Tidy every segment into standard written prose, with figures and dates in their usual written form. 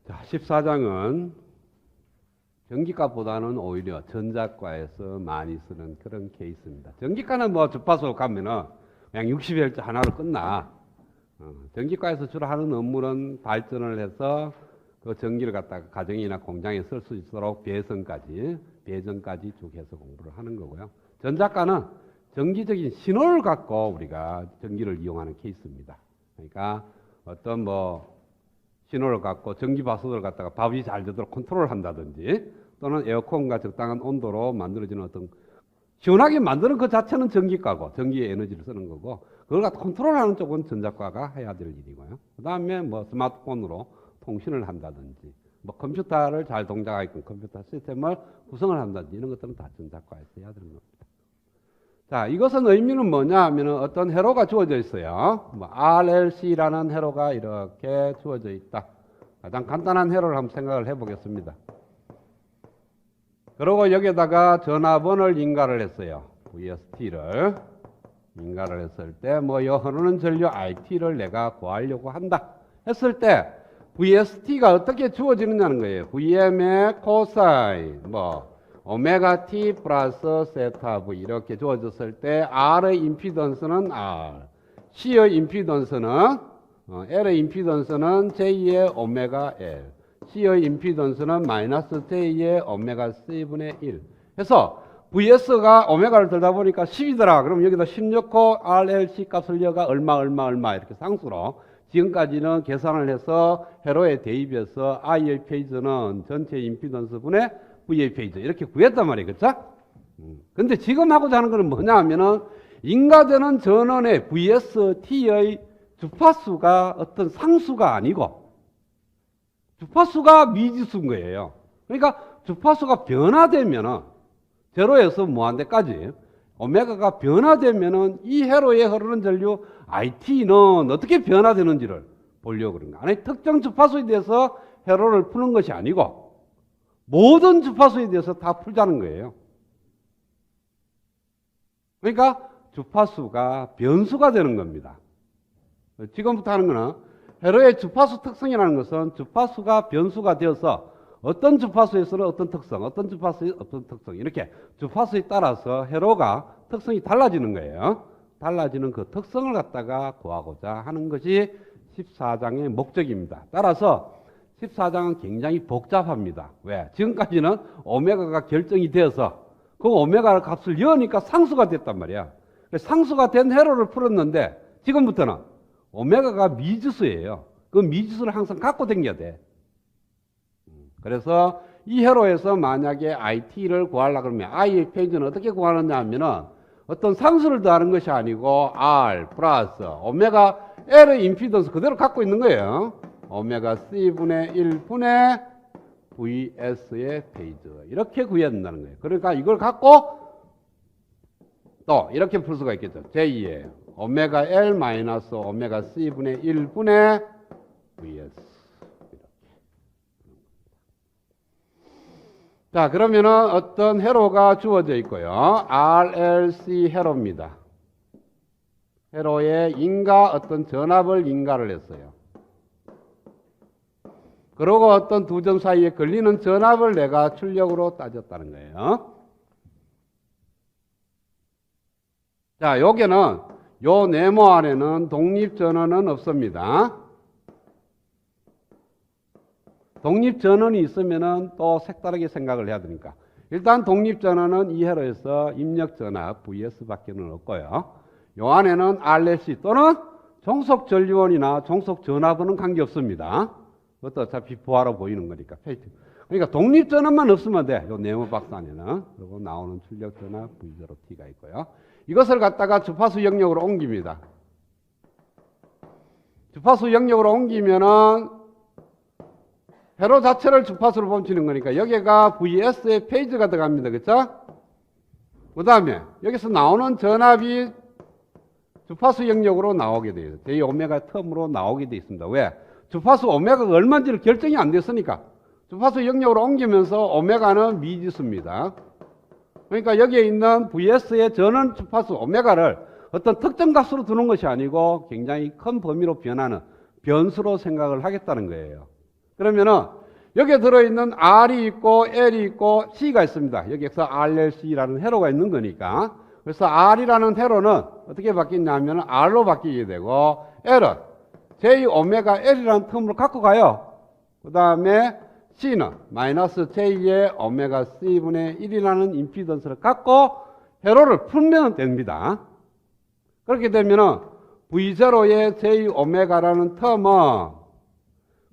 자, 14장은 전기과보다는 오히려 전자과에서 많이 쓰는 그런 케이스입니다. 전기과는 뭐 주파수 가면은 그냥 60Hz 하나로 끝나. 전기과에서 주로 하는 업무는 발전을 해서 그 전기를 갖다가 가정이나 공장에 쓸 수 있도록 배전까지 쭉 해서 공부를 하는 거고요. 전자과는 전기적인 신호를 갖고 우리가 전기를 이용하는 케이스입니다. 그러니까 어떤 뭐 신호를 갖고 전기바소를 갖다가 밥이 잘 되도록 컨트롤을 한다든지 또는 에어컨과 적당한 온도로 만들어지는 어떤 시원하게 만드는 그 자체는 전기과고 전기의 에너지를 쓰는 거고 그걸 갖다 컨트롤하는 쪽은 전자과가 해야 될 일이고요. 그 다음에 뭐 스마트폰으로 통신을 한다든지 뭐 컴퓨터를 잘 동작하게끔 컴퓨터 시스템을 구성을 한다든지 이런 것들은 다 전자과에서 해야 되는 겁니다. 자, 이것은 의미는 뭐냐 하면은 어떤 회로가 주어져 있어요. 뭐 RLC라는 회로가 이렇게 주어져 있다. 가장 간단한 회로를 한번 생각을 해보겠습니다. 그리고 여기에다가 전화번호를 인가를 했어요. VST를 인가를 했을 때 뭐 흐르는 전류 IT를 내가 구하려고 한다 했을 때 VST가 어떻게 주어지느냐는 거예요. VM의 코사인 뭐 오메가 t 플러스 세타 v 이렇게 주어졌을 때 R의 임피던스는 R, C의 임피던스는 L의 임피던스는 J의 오메가 L, C의 임피던스는 마이너스 J의 오메가 C분의 1 해서 VS가 오메가를 들다 보니까 10이더라. 그럼 여기다 10 넣고 RLC 값을 여가 얼마 이렇게 상수로 지금까지는 계산을 해서 회로에 대입해서 I의 페이지는 전체 임피던스 분의 V의 페이지 이렇게 구했단 말이에요. 그렇죠? 근데 지금 하고자 하는 것은 뭐냐 하면은 인가되는 전원의 VST의 주파수가 어떤 상수가 아니고 주파수가 미지수인 거예요. 그러니까 주파수가 변화되면은 제로에서 무한대까지 오메가가 변화되면은 이 회로에 흐르는 전류 IT는 어떻게 변화되는지를 보려고 그런 거예요. 아니 특정 주파수에 대해서 회로를 푸는 것이 아니고 모든 주파수에 대해서 다 풀자는 거예요. 그러니까 주파수가 변수가 되는 겁니다. 지금부터 하는 거는 회로의 주파수 특성이라는 것은 주파수가 변수가 되어서 어떤 주파수에서는 어떤 특성, 어떤 주파수에 어떤 특성 이렇게 주파수에 따라서 회로가 특성이 달라지는 거예요. 달라지는 그 특성을 갖다가 구하고자 하는 것이 14장의 목적입니다. 따라서 14장은 굉장히 복잡합니다. 왜? 지금까지는 오메가가 결정이 되어서 그 오메가 값을 여니까 상수가 됐단 말이야. 상수가 된 회로를 풀었는데 지금부터는 오메가가 미지수예요. 그 미지수를 항상 갖고 다녀야 돼. 그래서 이 회로에서 만약에 IT를 구하려고 그러면 I의 페이지는 어떻게 구하느냐 하면은 어떤 상수를 더하는 것이 아니고 R 플러스 오메가 L의 임피던스 그대로 갖고 있는 거예요. 오메가 C분의 1분의 VS의 페이지 이렇게 구해야 된다는 거예요. 그러니까 이걸 갖고 또 이렇게 풀 수가 있겠죠. J의 오메가 L 마이너스 오메가 C분의 1분의 VS 자, 그러면은 어떤 회로가 주어져 있고요. RLC 회로입니다. 회로에 인가 어떤 전압을 인가를 했어요. 그리고 어떤 두 점 사이에 걸리는 전압을 내가 출력으로 따졌다는 거예요. 자, 여기는 요 네모 안에는 독립전원은 없습니다. 독립전원이 있으면은 또 색다르게 생각을 해야 되니까. 일단 독립전원은 이 회로에서 입력전압 VS밖에는 없고요. 요 안에는 RLC 또는 종속전류원이나 종속전압은 관계없습니다. 그것도 어차피 부하로 보이는 거니까. 그러니까 독립전압만 없으면 돼. 요 네모 박스 안에는. 그리고 나오는 출력전압 V0T가 있고요. 이것을 갖다가 주파수 영역으로 옮깁니다. 주파수 영역으로 옮기면은 회로 자체를 주파수로 멈추는 거니까 여기가 VS의 페이지가 들어갑니다. 그렇죠? 그 다음에 여기서 나오는 전압이 주파수 영역으로 나오게 돼요. j 오메가 텀으로 나오게 돼 있습니다. 왜? 주파수 오메가가 얼마인지를 결정이 안 됐으니까 주파수 영역으로 옮기면서 오메가는 미지수입니다. 그러니까 여기에 있는 VS의 전원 주파수 오메가를 어떤 특정 값으로 두는 것이 아니고 굉장히 큰 범위로 변하는 변수로 생각을 하겠다는 거예요. 그러면은 여기에 들어있는 R이 있고 L이 있고 C가 있습니다. 여기에서 RLC라는 회로가 있는 거니까. 그래서 R이라는 회로는 어떻게 바뀌냐면 R로 바뀌게 되고 L은 J 오메가 L이라는 텀으로 갖고 가요. 그 다음에 C는 마이너스 J의 오메가 C분의 1이라는 임피던스를 갖고 회로를 풀면 됩니다. 그렇게 되면은 V0의 J 오메가라는 텀은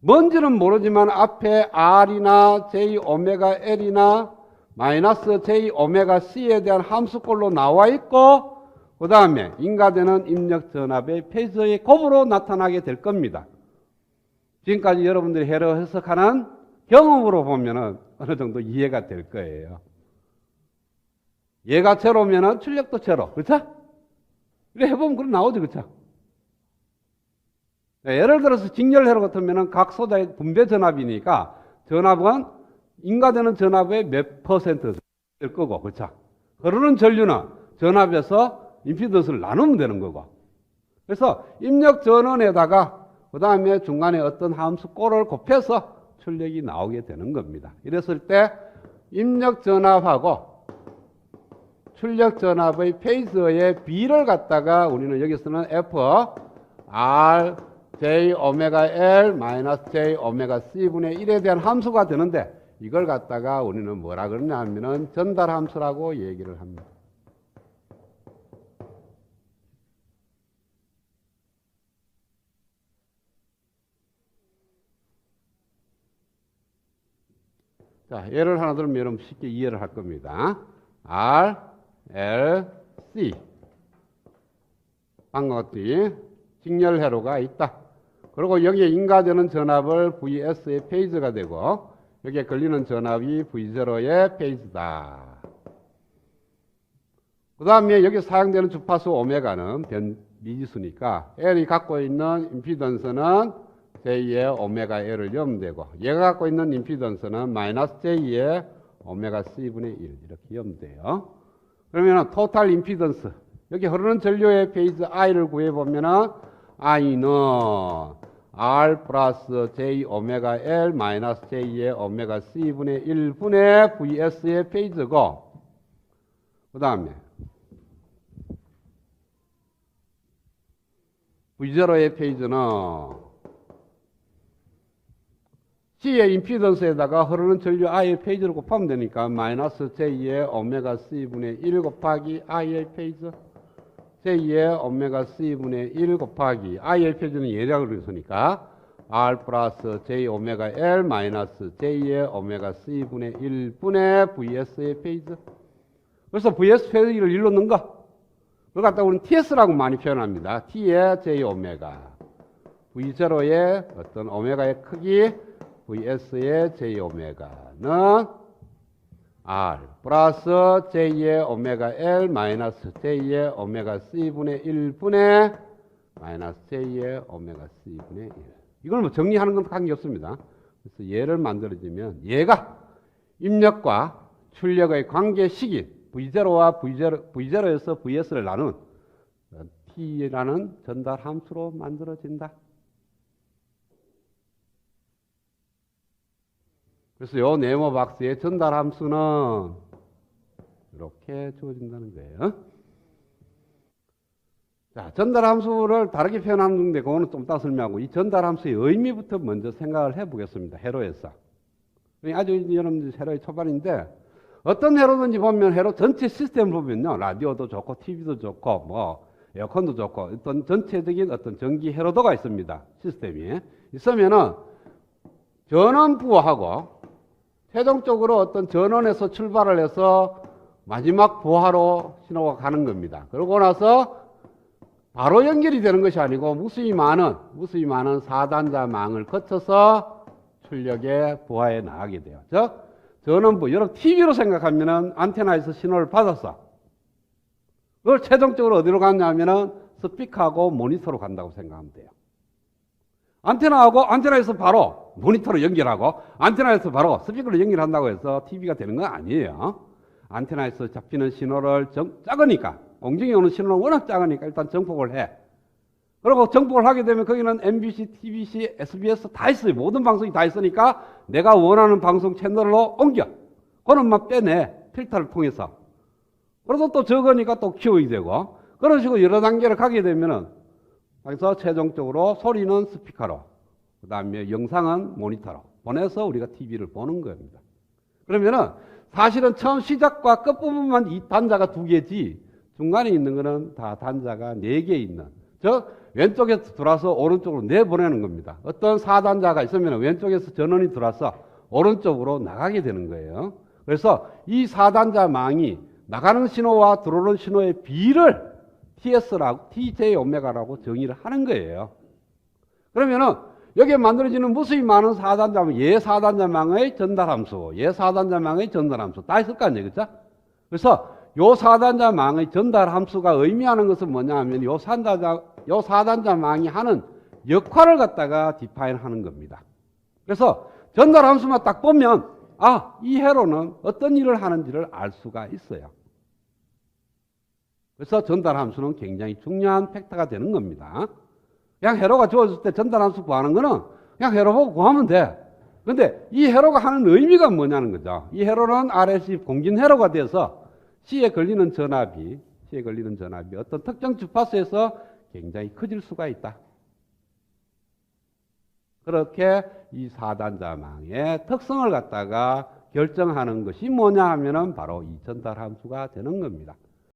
뭔지는 모르지만 앞에 R이나 J 오메가 L이나 마이너스 J 오메가 C에 대한 함수꼴로 나와 있고 그 다음에 인가되는 입력 전압의 페이저의 곱으로 나타나게 될 겁니다. 지금까지 여러분들이 회로 해석하는 경험으로 보면은 어느 정도 이해가 될 거예요. 얘가 제로면은 출력도 제로. 그렇죠? 이래 해보면 그럼 나오죠. 그렇죠? 네, 예를 들어서 직렬 회로 같으면은 각 소자의 분배 전압이니까 전압은 인가되는 전압의 몇 퍼센트 될 거고. 그렇죠? 흐르는 전류는 전압에서 임피던스를 나누면 되는 거고. 그래서 입력 전원에다가 그 다음에 중간에 어떤 함수 꼴을 곱해서 출력이 나오게 되는 겁니다. 이랬을 때 입력 전압하고 출력 전압의 페이스의 B를 갖다가 우리는 여기서는 F, R, J 오메가 L 마이너스 J 오메가 C분의 1에 대한 함수가 되는데 이걸 갖다가 우리는 뭐라 그러냐 하면은 전달 함수라고 얘기를 합니다. 자, 예를 하나 들면 여러분 쉽게 이해를 할 겁니다. R, L, C. 방금 같이 직렬 회로가 있다. 그리고 여기에 인가되는 전압을 VS의 페이즈가 되고 여기에 걸리는 전압이 V0의 페이즈다. 그 다음에 여기 사용되는 주파수 오메가는 미지수니까 L이 갖고 있는 임피던스는 J의 오메가 L을 넣으면 되고 얘가 갖고 있는 임피던스는 마이너스 J의 오메가 C분의 1 이렇게 넣으면 돼요. 그러면 토탈 임피던스 여기 흐르는 전류의 페이즈 I를 구해보면 I는 R 플러스 J 오메가 L 마이너스 J의 오메가 C분의 1분의 VS의 페이즈고 그 다음에 V0의 페이즈는 C의 임피던스에다가 흐르는 전류 I의 페이즈를 곱하면 되니까 마이너스 J의 오메가 C분의 1 곱하기 I의 페이즈 J의 오메가 C분의 1 곱하기 I의 페이즈는 예량을 했으니까 R 플러스 J 오메가 L 마이너스 J의 오메가 C분의 1분의 VS의 페이즈. 그래서 VS 페이즈를 1로 넣은 거. 그걸 갖다 우리는 TS라고 많이 표현합니다. T의 J 오메가. V0의 어떤 오메가의 크기 VS의 J 오메가는 R 플러스 J의 오메가 L 마이너스 J의 오메가 C분의 1분의 마이너스 J의 오메가 C분의 1. 이걸 뭐 정리하는 건 관계없습니다. 그래서 얘를 만들어주면 얘가 입력과 출력의 관계식인 V0와 V0에서 VS를 나눈 T라는 전달 함수로 만들어진다. 그래서 요 네모 박스의 전달 함수는 이렇게 주어진다는 거예요. 자, 전달 함수를 다르게 표현하는데 그거는 좀 이따 설명하고 이 전달 함수의 의미부터 먼저 생각을 해보겠습니다. 회로에서. 아주 여러분들 회로의 초반인데 어떤 회로든지 보면 회로 전체 시스템을 보면요. 라디오도 좋고 TV도 좋고 뭐 에어컨도 좋고 어떤 전체적인 어떤 전기 회로도가 있습니다. 시스템이. 있으면은 전원부하고 최종적으로 어떤 전원에서 출발을 해서 마지막 부하로 신호가 가는 겁니다. 그러고 나서 바로 연결이 되는 것이 아니고 무수히 많은 4단자망을 거쳐서 출력의 부하에 나가게 돼요. 즉 전원부, 여러분 TV로 생각하면은 안테나에서 신호를 받았어. 그걸 최종적으로 어디로 갔냐면은 스피커하고 모니터로 간다고 생각하면 돼요. 안테나에서 바로 모니터로 연결하고 안테나에서 바로 스피커로 연결한다고 해서 TV가 되는 건 아니에요. 안테나에서 잡히는 신호를 작으니까 공중에 오는 신호는 워낙 작으니까 일단 정폭을 해. 그리고 정복을 하게 되면 거기는 MBC, TBC, SBS 다 있어요. 모든 방송이 다 있으니까 내가 원하는 방송 채널로 옮겨. 그놈만 빼내. 필터를 통해서. 그래서 또 적으니까 또 키워야 되고. 그런 식으로 여러 단계를 가게 되면은, 그래서 최종적으로 소리는 스피커로, 그 다음에 영상은 모니터로 보내서 우리가 TV를 보는 겁니다. 그러면은 사실은 처음 시작과 끝부분만 이 단자가 두 개지, 중간에 있는 거는 다 단자가 네 개 있는, 즉 왼쪽에서 들어와서 오른쪽으로 내보내는 겁니다. 어떤 4단자가 있으면 왼쪽에서 전원이 들어와서 오른쪽으로 나가게 되는 거예요. 그래서 이 4단자 망이 나가는 신호와 들어오는 신호의 비를 TS라고, TJ 오메가라고 정의를 하는 거예요. 그러면은 여기에 만들어지는 무수히 많은 4단자망, 예 4단자망의 전달함수, 예 4단자망의 전달함수 다 있을 거 아니에요, 그렇죠? 그래서 요 4단자망의 전달함수가 의미하는 것은 뭐냐 하면 요 4단자망이 하는 역할을 갖다가 디파인 하는 겁니다. 그래서 전달함수만 딱 보면 아, 이 회로는 어떤 일을 하는지를 알 수가 있어요. 그래서 전달함수는 굉장히 중요한 팩터가 되는 겁니다. 그냥 회로가 주어질 때 전달함수 구하는 거는 그냥 회로 보고 구하면 돼. 근데 이 회로가 하는 의미가 뭐냐는 거죠. 이 회로는 RLC 공진 회로가 돼서 C에 걸리는 전압이 어떤 특정 주파수에서 굉장히 커질 수가 있다. 그렇게 이 4단자망의 특성을 갖다가 결정하는 것이 뭐냐 하면은 바로 이 전달함수가 되는 겁니다.